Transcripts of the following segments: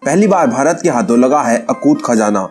पहली बार भारत के हाथों लगा है अकूत खजाना,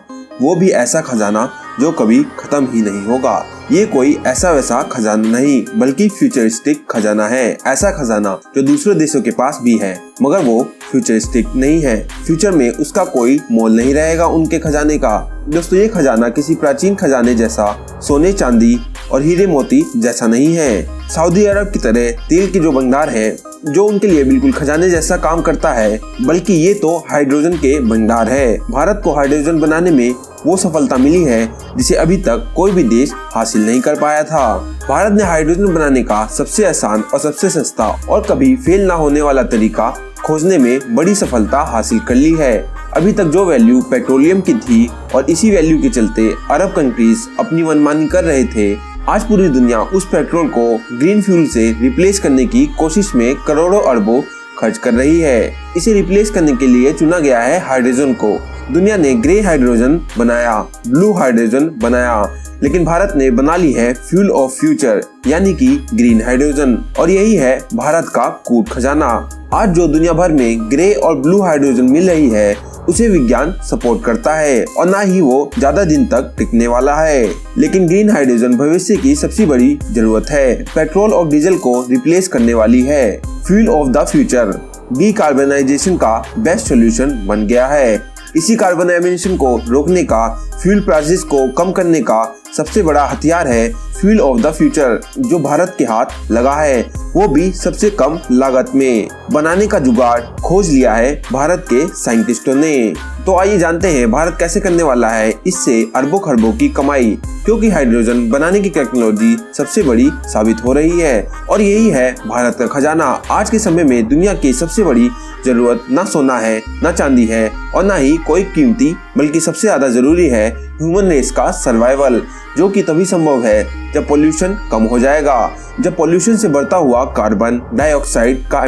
वो भी ऐसा खजाना जो कभी खत्म ही नहीं होगा। ये कोई ऐसा वैसा खजाना नहीं बल्कि फ्यूचरिस्टिक खजाना है। ऐसा खजाना जो दूसरे देशों के पास भी है मगर वो फ्यूचरिस्टिक नहीं है। फ्यूचर में उसका कोई मोल नहीं रहेगा उनके खजाने का। दोस्तों, ये खजाना किसी प्राचीन खजाने जैसा सोने चांदी और हीरे मोती जैसा नहीं है। सऊदी अरब की तरह तेल की जो भंडार है जो उनके लिए बिल्कुल खजाने जैसा काम करता है, बल्कि ये तो हाइड्रोजन के भंडार है। भारत को हाइड्रोजन बनाने में वो सफलता मिली है जिसे अभी तक कोई भी देश हासिल नहीं कर पाया था। भारत ने हाइड्रोजन बनाने का सबसे आसान और सबसे सस्ता और कभी फेल ना होने वाला तरीका खोजने में बड़ी सफलता हासिल कर ली है। अभी तक जो वैल्यू पेट्रोलियम की थी और इसी वैल्यू के चलते अरब कंट्रीज अपनी मनमानी कर रहे थे, आज पूरी दुनिया उस पेट्रोल को ग्रीन फ्यूल से रिप्लेस करने की कोशिश में करोड़ों अरबों खर्च कर रही है। इसे रिप्लेस करने के लिए चुना गया है हाइड्रोजन को। दुनिया ने ग्रे हाइड्रोजन बनाया, ब्लू हाइड्रोजन बनाया, लेकिन भारत ने बना ली है फ्यूल ऑफ फ्यूचर यानी कि ग्रीन हाइड्रोजन। और यही है भारत का कूट खजाना। आज जो दुनिया भर में ग्रे और ब्लू हाइड्रोजन मिल रही है उसे विज्ञान सपोर्ट करता है और ना ही वो ज्यादा दिन तक टिकने वाला है। लेकिन ग्रीन हाइड्रोजन भविष्य की सबसे बड़ी जरूरत है। पेट्रोल और डीजल को रिप्लेस करने वाली है। Fuel of the future decarbonisation का बेस्ट सोल्यूशन बन गया है। इसी कार्बनाइजेशन को रोकने का, फ्यूल प्राइसेस को कम करने का सबसे बड़ा हथियार है फ्यूल ऑफ द फ्यूचर जो भारत के हाथ लगा है, वो भी सबसे कम लागत में। बनाने का जुगाड़ खोज लिया है भारत के साइंटिस्टों ने। तो आइए जानते हैं भारत कैसे करने वाला है इससे अरबों खरबों की कमाई, क्योंकि हाइड्रोजन बनाने की टेक्नोलॉजी सबसे बड़ी साबित हो रही है और यही है भारत का खजाना। आज के समय में दुनिया की सबसे बड़ी जरूरत ना सोना है, ना चांदी है और ना ही कोई कीमती, बल्कि सबसे ज्यादा जरूरी है ह्यूमन रेस का सर्वाइवल, जो कि तभी संभव है जब पोल्यूशन कम हो जाएगा। जब पोल्यूशन से बढ़ता हुआ कार्बन डाइऑक्साइड का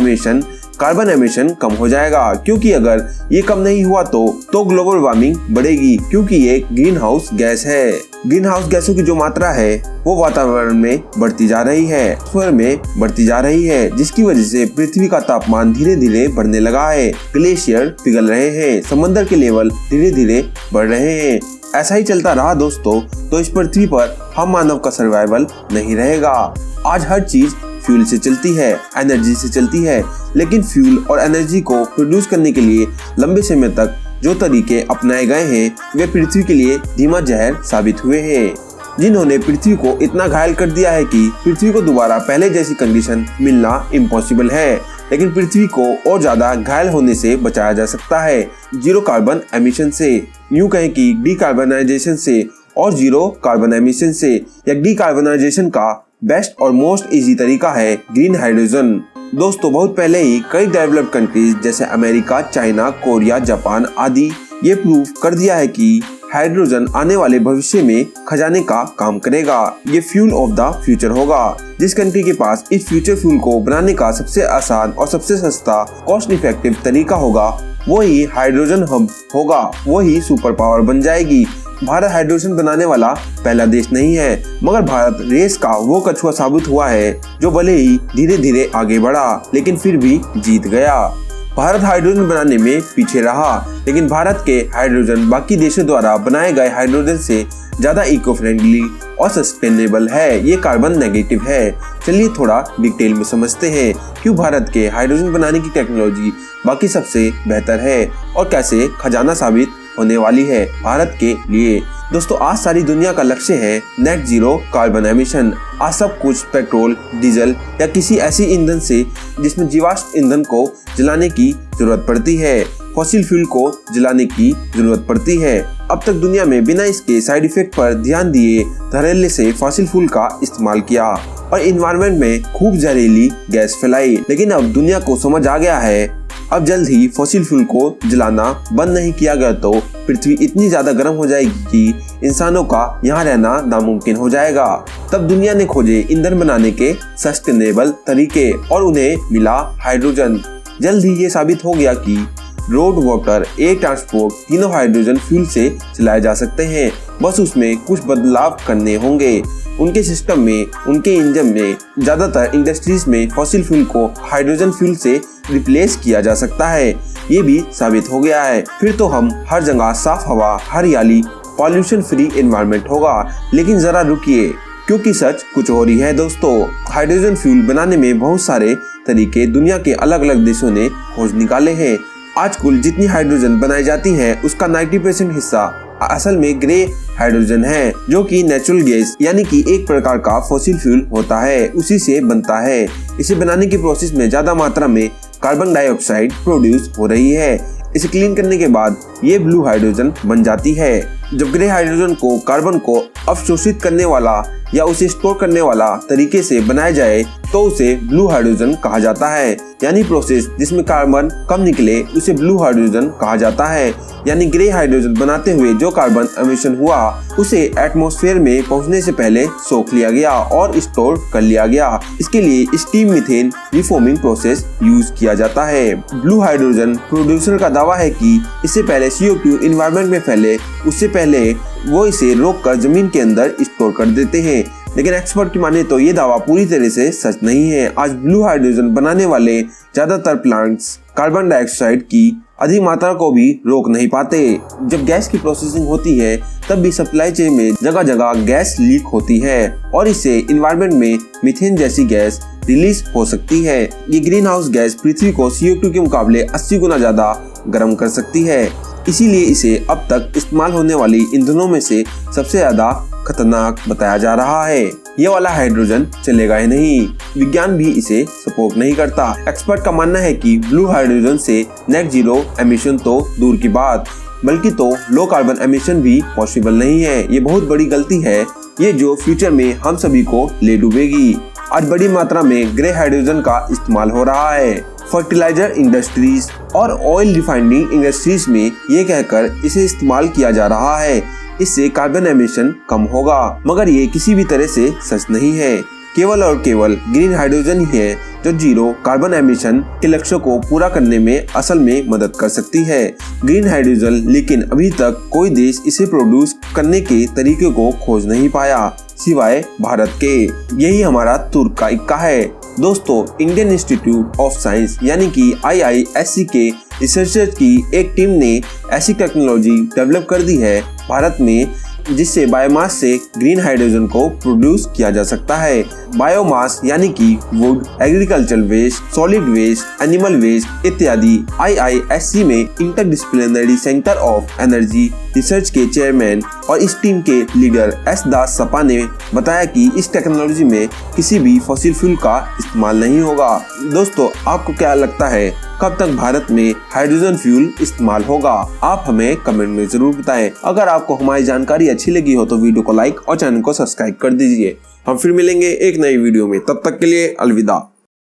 कार्बन एमिशन कम हो जाएगा, क्योंकि अगर ये कम नहीं हुआ तो ग्लोबल वार्मिंग बढ़ेगी, क्योंकि ये ग्रीन हाउस गैस है। ग्रीन हाउस गैसों की जो मात्रा है वो वातावरण में बढ़ती जा रही है, स्वर में बढ़ती जा रही है, जिसकी वजह से पृथ्वी का तापमान धीरे धीरे बढ़ने लगा है। ग्लेशियर पिघल रहे हैं, समंदर के लेवल धीरे धीरे बढ़ रहे हैं। ऐसा ही चलता रहा दोस्तों तो इस पृथ्वी पर हम मानव का सर्वाइवल नहीं रहेगा। आज हर चीज फ्यूल से चलती है, एनर्जी से चलती है, लेकिन फ्यूल और एनर्जी को प्रोड्यूस करने के लिए लंबे समय तक जो तरीके अपनाए गए हैं वे पृथ्वी के लिए धीमा जहर साबित हुए हैं, जिन्होंने पृथ्वी को इतना घायल कर दिया है कि पृथ्वी को दोबारा पहले जैसी कंडीशन मिलना इम्पॉसिबल है। लेकिन पृथ्वी को और ज्यादा घायल होने से बचाया जा सकता है जीरो कार्बन एमिशन से, यूं कहें कि डीकार्बनाइजेशन से और जीरो कार्बन एमिशन से। या डीकार्बनाइजेशन का बेस्ट और मोस्ट इजी तरीका है ग्रीन हाइड्रोजन। दोस्तों, बहुत पहले ही कई डेवलप्ड कंट्रीज जैसे अमेरिका, चाइना, कोरिया, जापान आदि ये प्रूव कर दिया है कि हाइड्रोजन आने वाले भविष्य में खजाने का काम करेगा। ये फ्यूल ऑफ द फ्यूचर होगा। जिस कंट्री के पास इस फ्यूचर फ्यूल को बनाने का सबसे आसान और सबसे सस्ता कॉस्ट इफेक्टिव तरीका होगा वही हाइड्रोजन हब होगा, वही सुपर पावर बन जाएगी। भारत हाइड्रोजन बनाने वाला पहला देश नहीं है, मगर भारत रेस का वो कछुआ साबित हुआ है जो भले ही धीरे धीरे आगे बढ़ा लेकिन फिर भी जीत गया। भारत हाइड्रोजन बनाने में पीछे रहा, लेकिन भारत के हाइड्रोजन बाकी देशों द्वारा बनाए गए हाइड्रोजन से ज्यादा इको फ्रेंडली और सस्टेनेबल है। ये कार्बन नेगेटिव है। चलिए थोड़ा डिटेल में समझते हैं क्यों भारत के हाइड्रोजन बनाने की टेक्नोलॉजी बाकी सबसे बेहतर है और कैसे खजाना साबित होने वाली है भारत के लिए। दोस्तों, आज सारी दुनिया का लक्ष्य है नेट जीरो कार्बन एमिशन। आज सब कुछ पेट्रोल, डीजल या किसी ऐसी ईंधन से जिसमें जीवाश्म ईंधन को जलाने की जरूरत पड़ती है, फॉसिल फ्यूल को जलाने की जरूरत पड़ती है। अब तक दुनिया में बिना इसके साइड इफेक्ट पर ध्यान दिए धड़ल्ले से फॉसिल फ्यूल का इस्तेमाल किया और एनवायरनमेंट में खूब जहरीली गैस फैलाई। लेकिन अब दुनिया को समझ आ गया है अब जल्द ही फॉसिल फ्यूल को जलाना बंद नहीं किया गया तो पृथ्वी इतनी ज्यादा गर्म हो जाएगी कि इंसानों का यहाँ रहना नामुमकिन हो जाएगा। तब दुनिया ने खोजे ईंधन बनाने के सस्टेनेबल तरीके और उन्हें मिला हाइड्रोजन। जल्द ही ये साबित हो गया कि रोड, वाटर, एयर ट्रांसपोर्ट तीनों हाइड्रोजन फ्यूल से चलाए जा सकते हैं। बस उसमें कुछ बदलाव करने होंगे उनके सिस्टम में, उनके इंजन में। ज्यादातर इंडस्ट्रीज में फॉसिल फ्यूल को हाइड्रोजन फ्यूल से रिप्लेस किया जा सकता है। ये भी साबित हो गया है। फिर तो हम हर जगह साफ हवा, हरियाली, पॉल्यूशन फ्री एनवायरनमेंट होगा। लेकिन जरा रुकिए, क्योंकि सच कुछ और ही है दोस्तों। हाइड्रोजन फ्यूल बनाने में बहुत सारे तरीके दुनिया के अलग अलग देशों ने खोज निकाले हैं। आज कुल जितनी हाइड्रोजन बनाई जाती है उसका 90% हिस्सा असल में ग्रे हाइड्रोजन है, जो कि नेचुरल गैस यानी कि एक प्रकार का फॉसिल फ्यूल होता है, उसी से बनता है। इसे बनाने की प्रोसेस में ज्यादा मात्रा में कार्बन डाइऑक्साइड प्रोड्यूस हो रही है। इसे क्लीन करने के बाद ये ब्लू हाइड्रोजन बन जाती है। जब ग्रे हाइड्रोजन को कार्बन को अवशोषित करने वाला या उसे स्टोर करने वाला तरीके से बनाया जाए तो उसे ब्लू हाइड्रोजन कहा जाता है। यानी प्रोसेस जिसमें कार्बन कम निकले उसे ब्लू हाइड्रोजन कहा जाता है। यानी ग्रे हाइड्रोजन बनाते हुए जो कार्बन एमिशन हुआ उसे एटमॉस्फेयर में पहुंचने से पहले सोख लिया गया और स्टोर कर लिया गया। इसके लिए steam methane reforming process use किया जाता है। ब्लू हाइड्रोजन प्रोड्यूसर का दावा है कि इससे पहले CO2 एनवायरनमेंट में फैले उससे पहले वो इसे रोककर जमीन के अंदर स्टोर कर देते हैं। लेकिन एक्सपर्ट की माने तो ये दावा पूरी तरह से सच नहीं है। आज ब्लू हाइड्रोजन बनाने वाले ज्यादातर प्लांट्स कार्बन डाइऑक्साइड की अधिक मात्रा को भी रोक नहीं पाते। जब गैस की प्रोसेसिंग होती है तब भी सप्लाई चेन में जगह जगह गैस लीक होती है और इससे एनवायरनमेंट में मीथेन जैसी गैस रिलीज हो सकती है। ये ग्रीन हाउस गैस पृथ्वी को CO2 के मुकाबले 80 गुना ज्यादा गर्म कर सकती है। इसीलिए इसे अब तक इस्तेमाल होने वाली ईंधनों में से सबसे ज्यादा खतरनाक बताया जा रहा है। ये वाला हाइड्रोजन चलेगा ही नहीं। विज्ञान भी इसे सपोर्ट नहीं करता। एक्सपर्ट का मानना है कि ब्लू हाइड्रोजन से नेट जीरो एमिशन तो दूर की बात, बल्कि तो लो कार्बन एमिशन भी पॉसिबल नहीं है। ये बहुत बड़ी गलती है, ये जो फ्यूचर में हम सभी को ले डूबेगी। आज बड़ी मात्रा में ग्रे हाइड्रोजन का इस्तेमाल हो रहा है। फर्टिलाइजर इंडस्ट्रीज और ऑयल रिफाइनिंग इंडस्ट्रीज में ये कहकर इसे इस्तेमाल किया जा रहा है इससे कार्बन एमिशन कम होगा, मगर ये किसी भी तरह से सच नहीं है। केवल और केवल ग्रीन हाइड्रोजन ही है जो जीरो कार्बन एमिशन के लक्ष्य को पूरा करने में असल में मदद कर सकती है। ग्रीन हाइड्रोजन, लेकिन अभी तक कोई देश इसे प्रोड्यूस करने के तरीके को खोज नहीं पाया सिवाय भारत के। यही हमारा तुर्क का इक्का है। दोस्तों, इंडियन इंस्टीट्यूट ऑफ साइंस यानी कि IISc के रिसर्चर्स की एक टीम ने ऐसी टेक्नोलॉजी डेवलप कर दी है भारत में जिससे बायोमास से ग्रीन हाइड्रोजन को प्रोड्यूस किया जा सकता है। बायोमास यानी कि wood, agriculture waste, solid waste, animal waste इत्यादि। IISc में interdisciplinary centre of energy research के चेयरमैन और इस टीम के लीडर S दास सपा ने बताया कि इस टेक्नोलॉजी में किसी भी फॉसिल फ्यूल का इस्तेमाल नहीं होगा। दोस्तों, आपको क्या लगता है कब तक भारत में हाइड्रोजन फ्यूल इस्तेमाल होगा? आप हमें कमेंट में जरूर बताएं। अगर आपको हमारी जानकारी अच्छी लगी हो तो वीडियो को लाइक और चैनल को सब्सक्राइब कर दीजिए। हम फिर मिलेंगे एक नई वीडियो में, तब तक के लिए अलविदा।